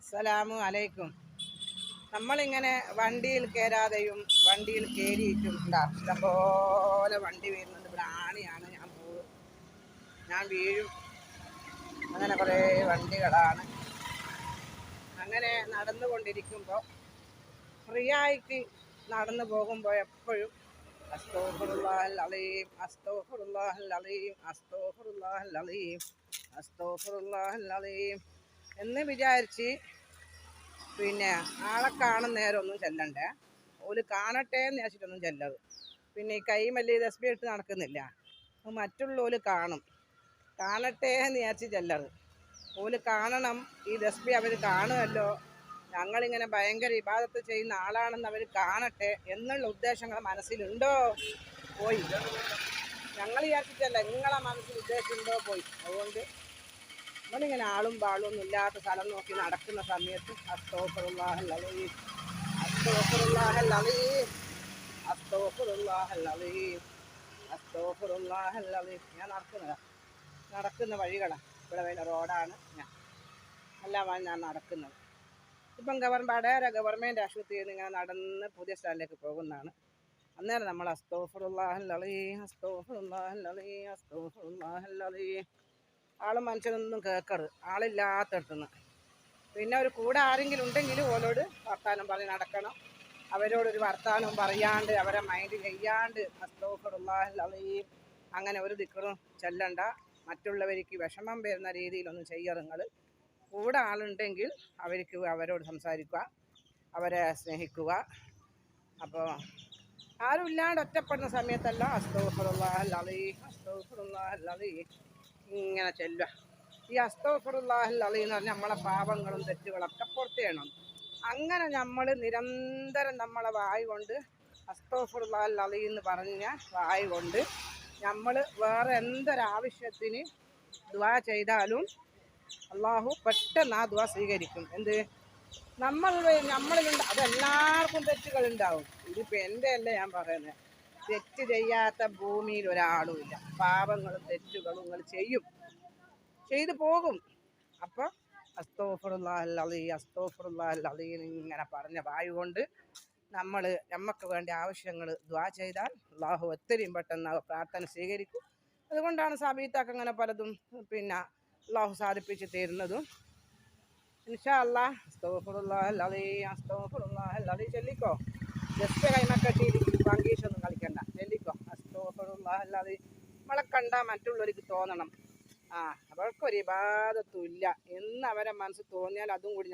അസ്സലാമു അലൈക്കും. നമ്മളിങ്ങനെ വണ്ടിയിൽ കയറാതെയും വണ്ടിയിൽ കയറിയിട്ടും ഇഷ്ടംപോലെ വണ്ടി വരുന്നുണ്ട്. ഇവിടെ ആണിയാണ്, ഞാൻ പോകും, ഞാൻ വീഴും, അങ്ങനെ കുറേ വണ്ടികളാണ്. അങ്ങനെ നടന്നുകൊണ്ടിരിക്കുമ്പോൾ ഫ്രീ ആയിട്ട് നടന്നു പോകുമ്പോൾ എപ്പോഴും അസ്തഗ്ഫിറുല്ലാഹൽ അലീം, അസ്തഗ്ഫിറുല്ലാഹൽ അലീം, അസ്തഗ്ഫിറുല്ലാഹൽ അലീം, അസ്തഗ്ഫിറുല്ലാഹൽ അലീം എന്ന് വിചാരിച്ച് പിന്നെ ആളെ കാണുന്ന നേരമൊന്നും ചെല്ലണ്ടേ, ഓല് കാണട്ടെ എന്ന് വിചാരിച്ചിട്ടൊന്നും ചെല്ലത്. പിന്നെ ഈ കൈമല്ലി ദസ്ബി ഇട്ട് നടക്കുന്നില്ല, മറ്റുള്ളവര് കാണട്ടെ എന്ന് വിചാരിച്ച് ചെല്ലത്. ഓല് കാണണം, ഈ ദസ്ബി അവർ കാണുമല്ലോ, ഞങ്ങളിങ്ങനെ ഭയങ്കര ഇബാദത്ത് ചെയ്യുന്ന ആളാണെന്ന് അവർ കാണട്ടെ എന്നുള്ള ഉദ്ദേശങ്ങൾ മനസ്സിലുണ്ടോ? പോയി. ഞങ്ങൾ വിചാരിച്ചിട്ടല്ല, നിങ്ങളെ മനസ്സിൽ ഉദ്ദേശമുണ്ടോ? പോയി. അതുകൊണ്ട് നമ്മളിങ്ങനെ ആളും പാളും ഒന്നും ഇല്ലാത്ത സ്ഥലം നോക്കി നടക്കുന്ന സമയത്ത് അസ്തഗ്ഫിറുല്ലാഹൽ അലീം, അസ്തഗ്ഫിറുല്ലാഹൽ അലീം, അസ്തഗ്ഫിറുല്ലാഹൽ അലീം, അസ്തഗ്ഫിറുല്ലാഹൽ അലീം. ഞാൻ നടക്കുന്ന വഴികളാണ്, ഇവിടെ വേണ്ട റോഡാണ്, ഞാൻ നടക്കുന്നത്. ഇപ്പം ഗവൺമെൻറ് ആശുപത്രിയിൽ നിന്ന് ഇങ്ങനെ നടന്ന് പുതിയ സ്ഥലത്തേക്ക് പോകുന്നതാണ്. അന്നേരം നമ്മൾ അസ്തഗ്ഫിറുല്ലാഹൽ അലീം, അസ്തഗ്ഫിറുല്ലാഹൽ അലീം, അസ്തഗ്ഫിറുല്ലാഹൽ അലീം. ആളും മനുഷ്യനൊന്നും കേൾക്കരുത്, ആളില്ലാത്തടത്തുനിന്ന്. പിന്നെ ഒരു കൂടെ ആരെങ്കിലും ഉണ്ടെങ്കിൽ ഓലോട് വർത്താനം പറഞ്ഞ് നടക്കണം. അവരോടൊരു വർത്താനം പറയാണ്ട്, അവരെ മൈൻഡ് ചെയ്യാണ്ട് അസ്തഗ്ഫിറുല്ലാഹൽ അലീം അങ്ങനെ ഒരു ദിക്റും ചെല്ലണ്ട. മറ്റുള്ളവർക്ക് വിഷമം വരുന്ന രീതിയിലൊന്നും ചെയ്യരുത്. നിങ്ങൾ കൂടെ ആളുണ്ടെങ്കിൽ അവരോട് സംസാരിക്കുക, അവരെ സ്നേഹിക്കുക. അപ്പോൾ ആരും ഇല്ലാണ്ട് ഒറ്റപ്പെടുന്ന സമയത്തല്ല അസ്തഗ്ഫിറുല്ലാഹൽ അലീം, അസ്തഗ്ഫിറുല്ലാഹൽ അലീം ഇങ്ങനെ ചെല്ലുക. ഈ അസ്തഗ്ഫിറുല്ലാഹൽ അലീം എന്ന് പറഞ്ഞാൽ നമ്മളെ പാപങ്ങളും തെറ്റുകളൊക്കെ പുറത്ത് ചെയ്യണം. അങ്ങനെ നമ്മൾ നിരന്തരം നമ്മളെ വായ കൊണ്ട് അസ്തഗ്ഫിറുല്ലാഹൽ അലീം എന്ന് പറഞ്ഞ വായ കൊണ്ട് നമ്മൾ വേറെ എന്തൊരാവശ്യത്തിന് ദുആ ചെയ്താലും അള്ളാഹു പെട്ടെന്ന് ആ ദുആ സ്വീകരിക്കും. എന്ത് നമ്മളിലുണ്ട്, അതെല്ലാവർക്കും തെറ്റുകളുണ്ടാവും. ഇതിപ്പോൾ എൻ്റെ അല്ല ഞാൻ പറയുന്നത്, തെറ്റ് ചെയ്യാത്ത ഭൂമിയിൽ ഒരാളുമില്ല. പാപങ്ങളും തെറ്റുകളും നിങ്ങൾ ചെയ്തു പോകും. അപ്പോൾ അസ്തഗ്ഫിറുല്ലാഹൽ അലീം, അസ്തഗ്ഫിറുല്ലാഹൽ അലീം ഇങ്ങനെ പറഞ്ഞ വായു കൊണ്ട് നമുക്ക് വേണ്ട ആവശ്യങ്ങൾ ദുആ ചെയ്താൽ അള്ളാഹു എത്രയും പെട്ടെന്ന് പ്രാർത്ഥന സ്വീകരിക്കും. അതുകൊണ്ടാണ് സാബീത്താക്ക് അങ്ങനെ പലതും പിന്നെ അള്ളാഹു സാധിപ്പിച്ച് തരുന്നതും. ഇൻഷാ അല്ലാഹ് അസ്തഗ്ഫിറുല്ലാഹൽ അലീം, അസ്തഗ്ഫിറുല്ലാഹൽ അലീം ചൊല്ലിക്കോ. ജസ്റ്റ് കൈമക്കെട്ടിയിട്ട് പങ്കീഷൊന്നും കളിക്കണ്ട, ചൊല്ലിക്കോ അസ്തഗ്ഫിറുല്ലാഹൽ അലീം. നമ്മളെ കണ്ടാൽ മറ്റുള്ളവർക്ക് തോന്നണം, അവർക്കൊരു ഇബാദത്തും ഇല്ല എന്ന് അവരെ മനസ്സ് തോന്നിയാൽ അതും കൂടി